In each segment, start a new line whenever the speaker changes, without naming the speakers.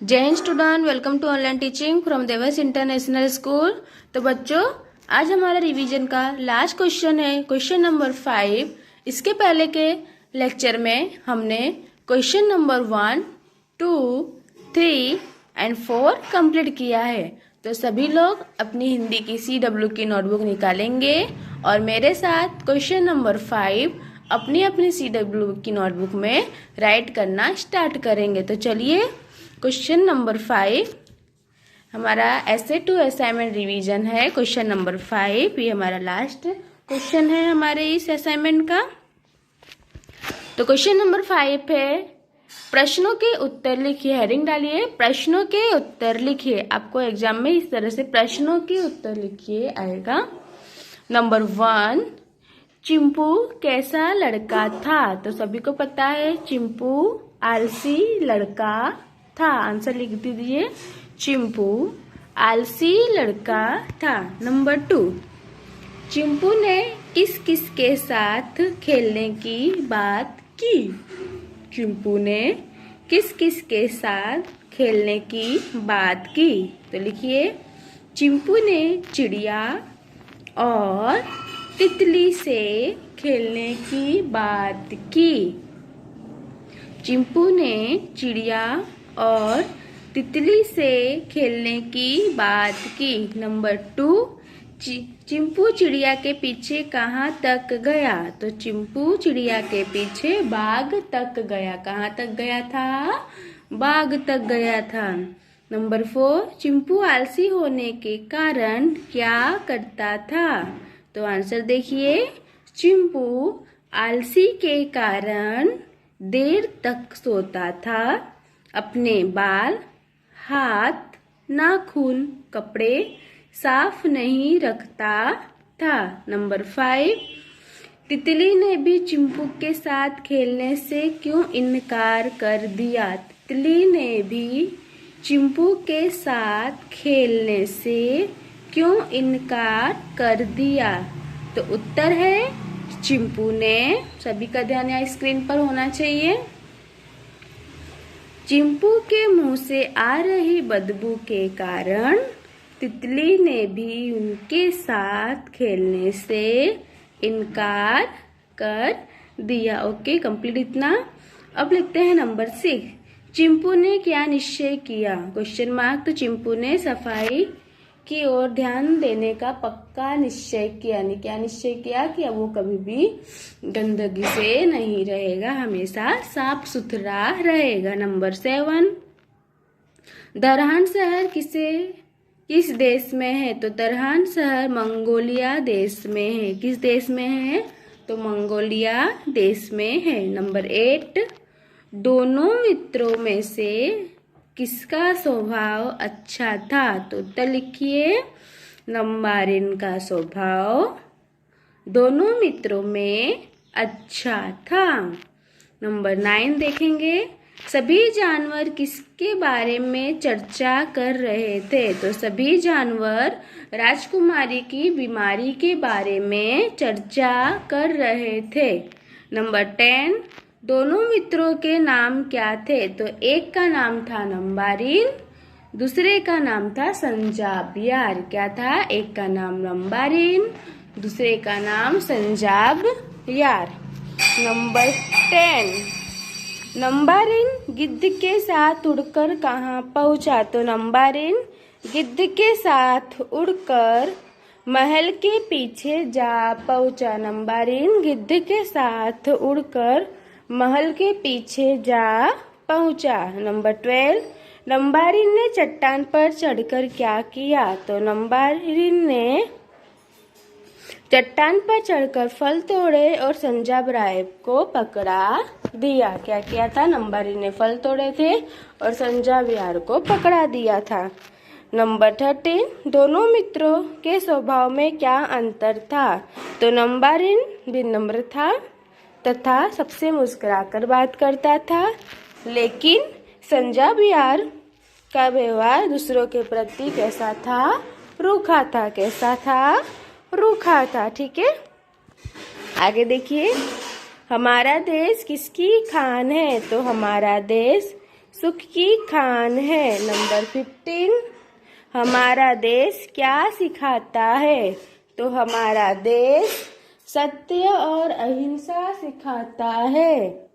जय हिंद student, welcome to online teaching from Devas international school. तो बच्चों, आज हमारा रिवीजन का लास्ट क्वेश्चन है, क्वेश्चन नंबर 5। इसके पहले के लेक्चर में हमने क्वेश्चन नंबर 1, 2, 3 एंड 4 कंप्लीट किया है। तो सभी लोग अपनी हिंदी की CW की नोटबुक निकालेंगे और मेरे साथ क्वेश्चन नंबर 5 अपनी अपनी CW की नोटबुक में राइट करना स्टार्ट करेंगे। तो चलिए, क्वेश्चन नंबर 5 हमारा ऐसे टू असाइनमेंट रिवीजन है। क्वेश्चन नंबर 5 ये हमारा लास्ट क्वेश्चन है हमारे इस असाइनमेंट का। तो क्वेश्चन नंबर 5 है, प्रश्नों के उत्तर लिखिए। हेडिंग डालिए, प्रश्नों के उत्तर लिखिए। आपको एग्जाम में इस तरह से प्रश्नों के उत्तर लिखिए आएगा। नंबर 1, चिंपू कैसा लड़का था? तो सभी को पता है चिंपू आलसी लड़का था। आंसर लिख दीजिए, चिंपू आलसी लड़का था। नंबर 2, चिंपू ने किस किस के साथ खेलने की बात की? चिंपू ने किस किस के साथ खेलने की बात की? तो लिखिए, चिंपू ने चिड़िया और तितली से खेलने की बात की। चिंपू ने चिड़िया और तितली से खेलने की बात की। नंबर 2, चिंपू चिड़िया के पीछे कहाँ तक गया? तो चिंपू चिड़िया के पीछे बाग तक गया। कहाँ तक गया था? बाग तक गया था। नंबर 4, चिंपू आलसी होने के कारण क्या करता था? तो आंसर देखिए, चिंपू आलसी के कारण देर तक सोता था, अपने बाल, हाथ, नाखून, कपड़े साफ नहीं रखता था। नंबर 5, तितली ने भी चिंपू के साथ खेलने से क्यों इनकार कर दिया? तितली ने भी चिंपू के साथ खेलने से क्यों इनकार कर दिया? तो उत्तर है चिंपू ने। सभी का ध्यान यहाँ स्क्रीन पर होना चाहिए। चिंपू के मुंह से आ रही बदबू के कारण तितली ने भी उनके साथ खेलने से इनकार कर दिया। ओके, कंप्लीट इतना। अब लिखते हैं नंबर 6, चिंपू ने क्या निश्चय किया? Question mark. तो चिंपू ने सफाई की ओर ध्यान देने का पक्का निश्चय किया। यानी क्या निश्चय किया कि अब वो कभी भी गंदगी से नहीं रहेगा, हमेशा साफ सुथरा रहेगा। नंबर 7, दरहान शहर किस देश में है? तो दरहान शहर मंगोलिया देश में है। किस देश में है? तो मंगोलिया देश में है। नंबर 8, दोनों मित्रों में से किसका स्वभाव अच्छा था? तो उत्तर लिखिए, नंबारिन का स्वभाव दोनों मित्रों में अच्छा था। नंबर 9 देखेंगे, सभी जानवर किसके बारे में चर्चा कर रहे थे? तो सभी जानवर राजकुमारी की बीमारी के बारे में चर्चा कर रहे थे। नंबर 10, दोनों मित्रों के नाम क्या थे? तो एक का नाम था नंबारिन, दूसरे का नाम था संजाब यार। क्या था? एक का नाम नंबारिन, दूसरे का नाम संजाब यार। नंबर 10, नंबारिन गिद्ध के साथ उड़कर कहाँ पहुंचा? तो नंबारिन गिद्ध के साथ उड़कर महल के पीछे जा पहुंचा। नंबारिन गिद्ध के साथ उड़कर महल के पीछे जा पहुंचा। नंबर 12, नंबारिन ने चट्टान पर चढ़कर क्या किया? तो नंबारिन ने चट्टान पर चढ़कर फल तोड़े और संजाब राय को पकड़ा दिया। क्या किया था? नंबारिन ने फल तोड़े थे और संजाब यार को पकड़ा दिया था। नंबर 13, दोनों मित्रों के स्वभाव में क्या अंतर था? तो नंबारिन विनम्र था तथा सबसे मुस्कुराकर बात करता था, लेकिन संजाब यार का व्यवहार दूसरों के प्रति कैसा था? रूखा था। कैसा था? रूखा था। ठीक है, आगे देखिए, हमारा देश किसकी खान है? तो हमारा देश सुख की खान है। नंबर 15, हमारा देश क्या सिखाता है? तो हमारा देश सत्य और अहिंसा सिखाता है।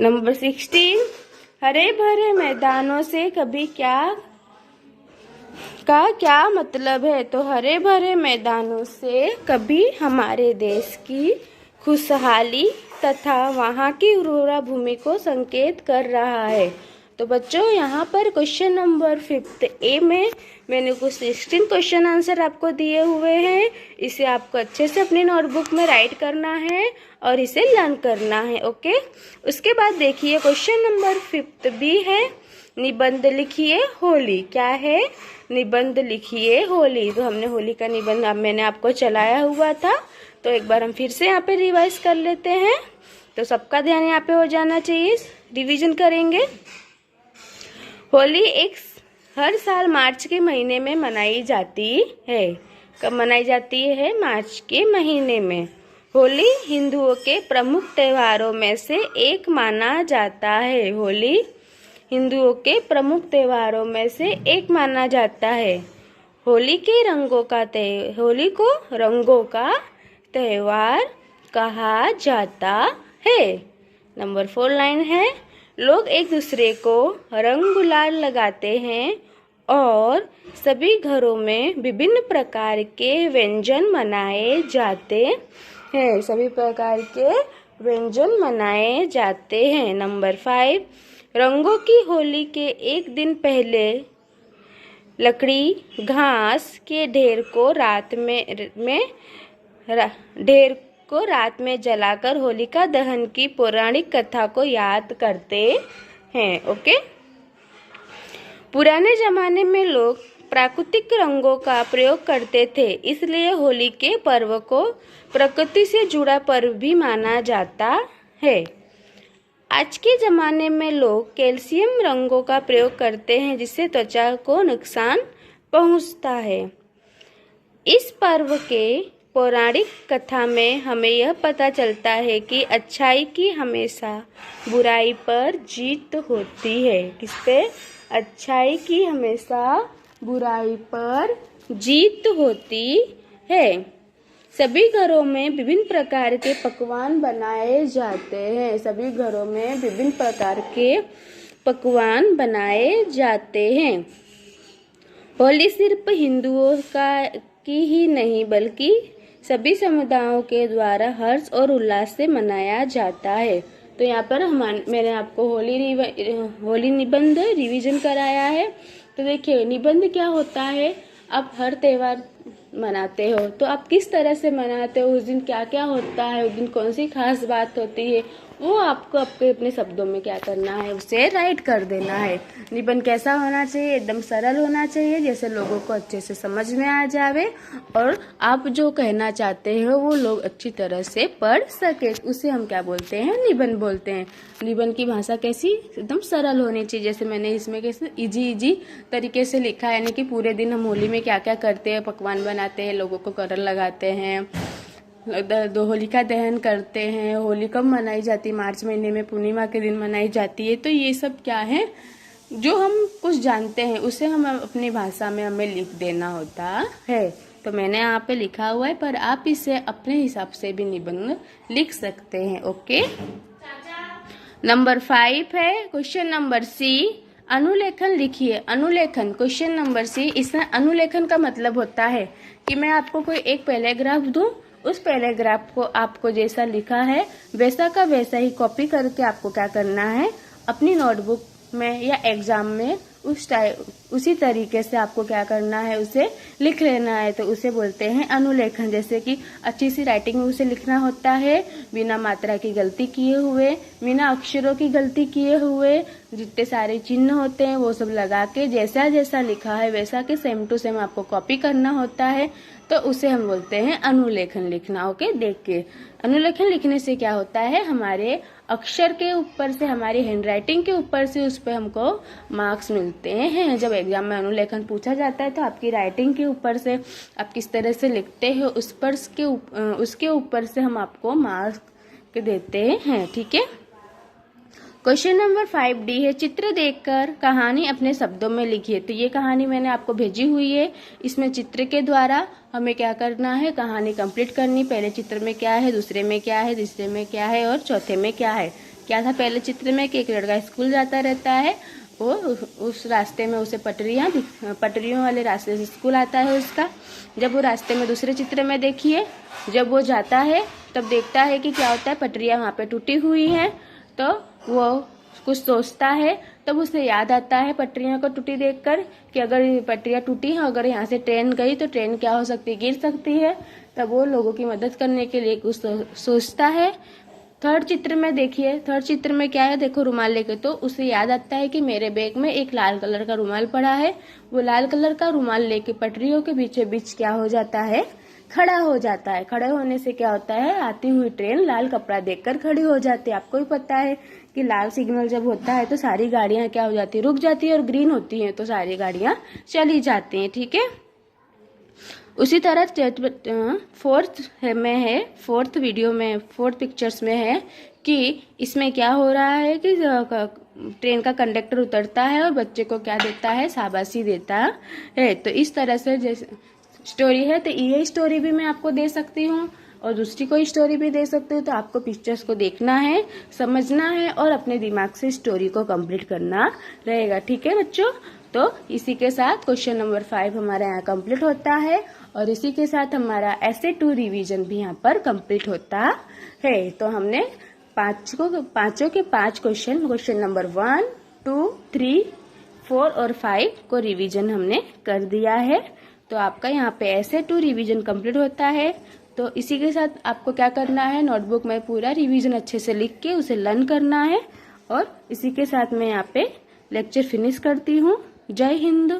नंबर 16, हरे भरे मैदानों से कभी क्या मतलब है? तो हरे भरे मैदानों से कभी हमारे देश की खुशहाली तथा वहाँ की उर्वरा भूमि को संकेत कर रहा है। तो बच्चों यहाँ पर क्वेश्चन नंबर 5 ए में मैंने कुछ 16 क्वेश्चन आंसर आपको दिए हुए हैं। इसे आपको अच्छे से अपनी नोटबुक में राइट करना है और इसे लर्न करना है। ओके, उसके बाद देखिए क्वेश्चन नंबर 5 बी है, निबंध लिखिए होली। क्या है? निबंध लिखिए होली। तो हमने होली का निबंध मैंने आपको चलाया हुआ था, तो एक बार हम फिर से यहाँ पे रिवाइज कर लेते हैं। तो सबका ध्यान यहाँ पे हो जाना चाहिए, रिवीजन करेंगे। होली हर साल मार्च के महीने में मनाई जाती है। कब मनाई जाती है? मार्च के महीने में। होली हिंदुओं के प्रमुख त्योहारों में से एक माना जाता है। होली हिंदुओं के प्रमुख त्योहारों में से एक माना जाता है। होली को रंगों का त्योहार कहा जाता है। नंबर 4 लाइन है, लोग एक दूसरे को रंग गुलाल लगाते हैं और सभी घरों में विभिन्न प्रकार के व्यंजन मनाए जाते हैं। सभी प्रकार के व्यंजन मनाए जाते हैं। नंबर 5, रंगों की होली के एक दिन पहले लकड़ी घास के ढेर को रात में जलाकर होलिका दहन की पौराणिक कथा को याद करते हैं। ओके, पुराने जमाने में लोग प्राकृतिक रंगों का प्रयोग करते थे, इसलिए होली के पर्व को प्रकृति से जुड़ा पर्व भी माना जाता है। आज के ज़माने में लोग कैल्शियम रंगों का प्रयोग करते हैं, जिससे त्वचा को नुकसान पहुंचता है। इस पर्व के पौराणिक कथा में हमें यह पता चलता है कि अच्छाई की हमेशा बुराई पर जीत होती है। किस पे? अच्छाई की हमेशा बुराई पर जीत होती है। सभी घरों में विभिन्न प्रकार के पकवान बनाए जाते हैं। सभी घरों में विभिन्न प्रकार के पकवान बनाए जाते हैं। होली सिर्फ हिंदुओं की ही नहीं बल्कि सभी समुदायों के द्वारा हर्ष और उल्लास से मनाया जाता है। तो यहाँ पर मैंने आपको होली निबंध रिवीजन कराया है। तो देखिए निबंध क्या होता है, आप हर त्योहार मनाते हो तो आप किस तरह से मनाते हो, उस दिन क्या क्या होता है, उस दिन कौन सी खास बात होती है, वो आपको अपने शब्दों में क्या करना है, उसे राइट कर देना है। निबंध कैसा होना चाहिए? एकदम सरल होना चाहिए, जैसे लोगों को अच्छे से समझ में आ जावे और आप जो कहना चाहते हो वो लोग अच्छी तरह से पढ़ सके। उसे हम क्या बोलते हैं? निबंध बोलते हैं। निबंध की भाषा कैसी? एकदम सरल होनी चाहिए। जैसे मैंने इसमें कैसे इजी तरीके से लिखा है, यानी कि पूरे दिन हम होली में क्या क्या करते हैं, पकवान बनाते हैं, लोगों को कलर लगाते हैं, होलिका दहन करते हैं। होली कब मनाई जाती है? मार्च महीने में पूर्णिमा के दिन मनाई जाती है। तो ये सब क्या है, जो हम कुछ जानते हैं उसे हम अपनी भाषा में हमें लिख देना होता है। तो मैंने यहाँ पे लिखा हुआ है, पर आप इसे अपने हिसाब से भी निबंध लिख सकते हैं। ओके, नंबर 5 है क्वेश्चन नंबर सी, अनुलेखन लिखिए। अनुलेखन क्वेश्चन नंबर सी, इसमें अनुलेखन का मतलब होता है कि मैं आपको कोई एक पैराग्राफ दूं, उस पैराग्राफ को आपको जैसा लिखा है वैसा का वैसा ही कॉपी करके आपको क्या करना है, अपनी नोटबुक में या एग्जाम में उसी तरीके से आपको क्या करना है, उसे लिख लेना है। तो उसे बोलते हैं अनुलेखन। जैसे कि अच्छी सी राइटिंग में उसे लिखना होता है, बिना मात्रा की गलती किए हुए, बिना अक्षरों की गलती किए हुए, जितने सारे चिन्ह होते हैं वो सब लगा के जैसा जैसा लिखा है वैसा के सेम टू सेम आपको कॉपी करना होता है। तो उसे हम बोलते हैं अनुलेखन लिखना। ओके, देख के अनुलेखन लिखने से क्या होता है, हमारे अक्षर के ऊपर से, हमारी हैंडराइटिंग के ऊपर से उस पर हमको मार्क्स मिलते हैं। जब एग्जाम में अनुलेखन पूछा जाता है तो आपकी राइटिंग के ऊपर से आप किस तरह से लिखते हो उसके ऊपर से हम आपको मार्क्स देते हैं। ठीक है, क्वेश्चन नंबर 5D है, चित्र देखकर कहानी अपने शब्दों में लिखिए। तो ये कहानी मैंने आपको भेजी हुई है। इसमें चित्र के द्वारा हमें क्या करना है, कहानी कंप्लीट करनी। पहले चित्र में क्या है, दूसरे में क्या है, तीसरे में क्या है और चौथे में क्या है। क्या था पहले चित्र में कि एक लड़का स्कूल जाता रहता है, वो उस रास्ते में उसे पटरियों वाले रास्ते से स्कूल आता है उसका। जब वो रास्ते में दूसरे चित्र में देखिए, जब वो जाता है तब देखता है कि क्या होता है, पटरियाँ वहाँ पे टूटी हुई हैं। तो वो कुछ सोचता है, तब उसे याद आता है पटरियों को टूटी देखकर कि अगर पटरियाँ टूटी हैं, अगर यहाँ से ट्रेन गई तो ट्रेन क्या हो सकती है, गिर सकती है। तब वो लोगों की मदद करने के लिए कुछ सोचता है। थर्ड चित्र में देखिए, थर्ड चित्र में क्या है, देखो रुमाल लेके, तो उसे याद आता है कि मेरे बैग में एक लाल कलर का रुमाल पड़ा है। वो लाल कलर का रुमाल लेके पटरियों के बीचों बीच क्या हो जाता है, खड़ा हो जाता है। खड़े होने से क्या होता है, आती हुई ट्रेन लाल कपड़ा देखकर खड़ी हो जाती है। आपको भी पता है कि लाल सिग्नल जब होता है तो सारी गाड़ियां क्या हो जाती है, रुक जाती है, और ग्रीन होती है तो सारी गाड़ियां चली जाती हैं। ठीक है, उसी तरह फोर्थ वीडियो में, फोर्थ पिक्चर्स में है कि इसमें क्या हो रहा है कि ट्रेन का कंडक्टर उतरता है और बच्चे को क्या देता है, शाबाशी देता है। तो इस तरह से जैसे स्टोरी है, तो ये स्टोरी भी मैं आपको दे सकती हूँ और दूसरी कोई स्टोरी भी दे सकती हूँ। तो आपको पिक्चर्स को देखना है, समझना है और अपने दिमाग से स्टोरी को कंप्लीट करना रहेगा। ठीक है बच्चों, तो इसी के साथ क्वेश्चन नंबर 5 हमारे यहाँ कंप्लीट होता है और इसी के साथ हमारा ऐसे 2 रिवीजन भी यहाँ पर कंप्लीट होता है। तो हमने पांचों के 5 क्वेश्चन नंबर 1, 2, 3, 4 और 5 को रिवीजन हमने कर दिया है। तो आपका यहाँ पे ऐसे 2 रिवीजन कंप्लीट होता है। तो इसी के साथ आपको क्या करना है, नोटबुक में पूरा रिवीजन अच्छे से लिख के उसे लर्न करना है। और इसी के साथ मैं यहाँ पे लेक्चर फिनिश करती हूँ। जय हिंद।